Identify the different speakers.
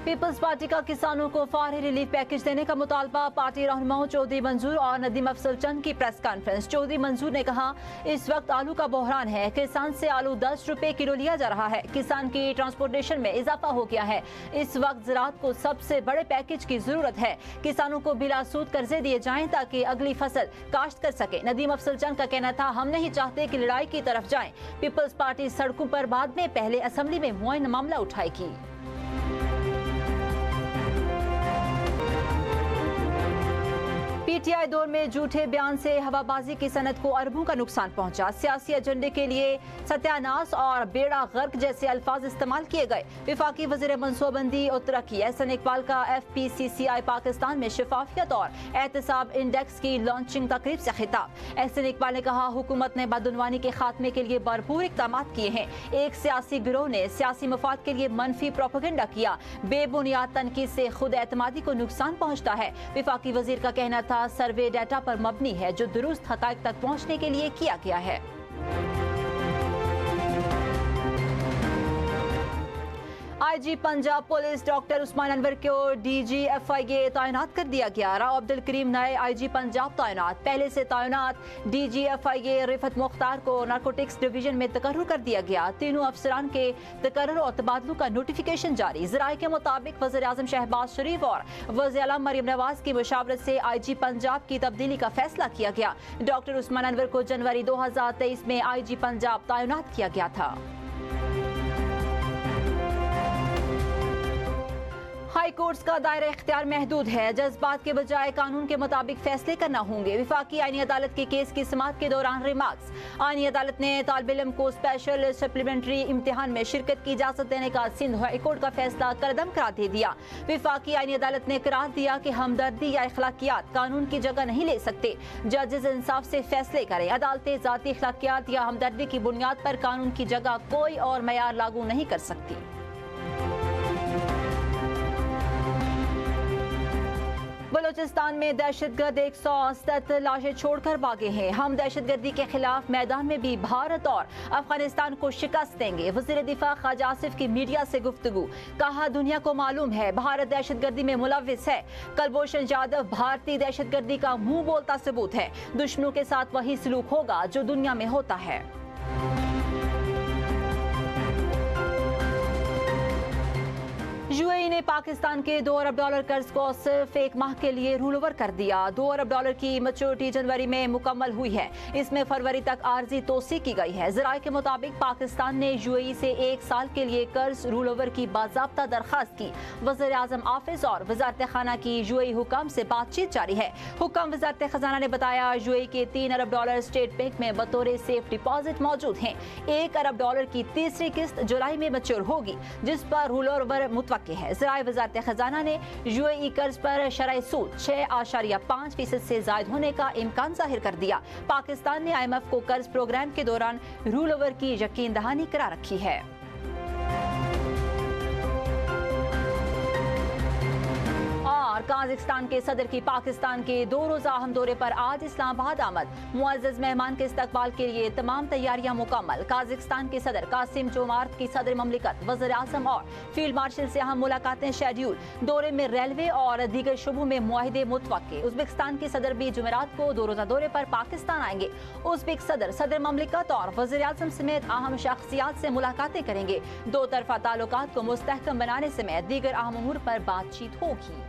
Speaker 1: Peoples party का किसानों को फौरी रिलीफ पैकेज देने का मुतालबा। पार्टी रहनुमाओं चौधरी मंजूर और नदीम अफजल चंद की प्रेस कॉन्फ्रेंस। चौधरी मंजूर ने कहा, इस वक्त आलू का बहरान है, किसान से आलू 10 रुपए किलो लिया जा रहा है। किसान की ट्रांसपोर्टेशन में इजाफा हो गया है। इस वक्त ज़राअत को सबसे बड़े पैकेज की जरूरत है। किसानों को बिला सूद कर्जे दिए जाएं ताकि अगली फसल काश्त कर सके। नदीम अफजल चंद का कहना था, हम नहीं चाहते कि लड़ाई की तरफ जाएं। पीपल्स पार्टी सड़कों पर बाद में पहले असेंबली में मुआयना मामला उठाएगी। पीटीआई दौर में झूठे बयान से हवाबाजी की सनत को अरबों का नुकसान पहुंचा। सियासी एजेंडे के लिए सत्यानाश और बेड़ा गर्क जैसे अल्फाज इस्तेमाल किए गए। विफाकी वज़ीर मनसूबाबंदी और तरक्की एहसन इकबाल का FPCCI पाकिस्तान में शफाफियत और एहतसाब इंडेक्स की लॉन्चिंग तकरीब से खिताब। एहसन इकबाल ने कहा, हुकूमत ने बदउनवानी के खात्मे के लिए भरपूर इक़दाम किए हैं। एक सियासी गिरोह ने सियासी मफाद के लिए मनफी प्रोपेगेंडा किया। बेबुनियाद तनकीद से खुद एतमादी को नुकसान पहुंचता है। विफाकी वज़ीर का कहना था, सर्वे डाटा पर मबनी है जो दुरुस्त हक़ाइक़ तक पहुंचने के लिए किया गया है। IG Punjab police doctor Usman Anwar को DG FIA तैनात कर दिया गया। राव अब्दुल करीम नए IG पंजाब तैनात। पहले से तैनात DG FIA रिफत मुख्तार को नारकोटिक्स डिवीजन में तकर्रुर कर दिया गया। तीनों अफसरान के तकर्रुर और तबादलों का नोटिफिकेशन जारी। ज़राए के मुताबिक वज़ीर आज़म शहबाज शरीफ और वज़ीर आला मरियम नवाज की मुशावरत से IG पंजाब की तब्दीली का फैसला किया गया। डॉक्टर उस्मान अनवर को जनवरी 2023 में IG पंजाब तैनात किया गया था। हाई कोर्ट्स का दायरा इख्तियार महदूद है। जज्बात के बजाय कानून के मुताबिक फैसले करना होंगे। विफाकी आईनी अदालत के केस की समाअत के दौरान रिमार्क्स। आईनी अदालत ने तालिब इल्म को स्पेशल सप्लीमेंट्री इम्तिहान में शिरकत की इजाजत देने का सिंध हाई कोर्ट का फैसला करदम करार दे दिया। विफाकी आईनी अदालत ने करार दिया कि हमदर्दी या अखलाकियात कानून की जगह नहीं ले सकते। जजेस इंसाफ से फैसले करें। अदालतें जाती अखलाकियात या हमदर्दी की बुनियाद पर कानून की जगह कोई और मयार लागू नहीं कर सकती। बलोचिस्तान में दहशतगर्द 167 लाशें छोड़कर भागे हैं। हम दहशतगर्दी के खिलाफ मैदान में भी भारत और अफगानिस्तान को शिकस्त देंगे। वज़ीर दिफा ख्वाजा आसिफ की मीडिया से गुफ्तगू। कहा, दुनिया को मालूम है भारत दहशतगर्दी में मुलव्विस है। कुलभूषण जाधव भारतीय दहशतगर्दी का मुंह बोलता सबूत है। दुश्मनों के साथ वही सलूक होगा जो दुनिया में होता है। UAE ने पाकिस्तान के $2 अरब कर्ज को सिर्फ एक माह के लिए रूल ओवर कर दिया। $2 अरब की मैच्योरिटी जनवरी में मुकम्मल हुई है। इसमें फरवरी तक आर्जी तोसी की गई है। ज़राए के मुताबिक पाकिस्तान ने UAE से 1 साल के लिए कर्ज रूल ओवर की बाज़ाब्ता दरखास्त की। वज़ीर आज़म ऑफिस और वज़ारत खाना की UAE हुकाम से बातचीत जारी है। हुकाम वज़ारत खजाना ने बताया, UAE के $3 अरब स्टेट बैंक में बतौर सेफ डिपॉजिट मौजूद हैं। $1 अरब की तीसरी किस्त जुलाई में मैच्योर होगी, जिस पर रूल ओवर मुतवक्किल है। ज़राए वज़ारत खजाना ने UAE कर्ज पर शरह सूद 6.5% से ज़ायद होने का इम्कान जाहिर कर दिया। पाकिस्तान ने IMF को कर्ज प्रोग्राम के दौरान रूल ओवर की यकीन दहानी करा रखी है। और काज़ाकिस्तान के सदर की पाकिस्तान के 2 रोज़ा अहम दौरे पर आज इस्लामाबाद आमद। मुअज़्ज़ज़ मेहमान के इस्तकबाल के लिए तमाम तैयारियां मुकम्मल। काज़ाकिस्तान के सदर कासिम जोमार्त की सदर ममलिकत, वज़ीर आज़म और फील्ड मार्शल से अहम मुलाकातें शेड्यूल। दौरे में रेलवे और दीगर शुबों में मुआहिदे मुतवक्के। उज़्बेकिस्तान के सदर भी जुमेरात को 2 रोज़ा दौरे पर पाकिस्तान आएंगे। उज़्बेक सदर ममलिकत और वज़ीर आज़म समेत अहम शख्सियात से मुलाकातें करेंगे। 2 तरफ़ा ताल्लुकात को मुस्तहकम बनाने समेत दीगर अहम अमूर पर बातचीत होगी।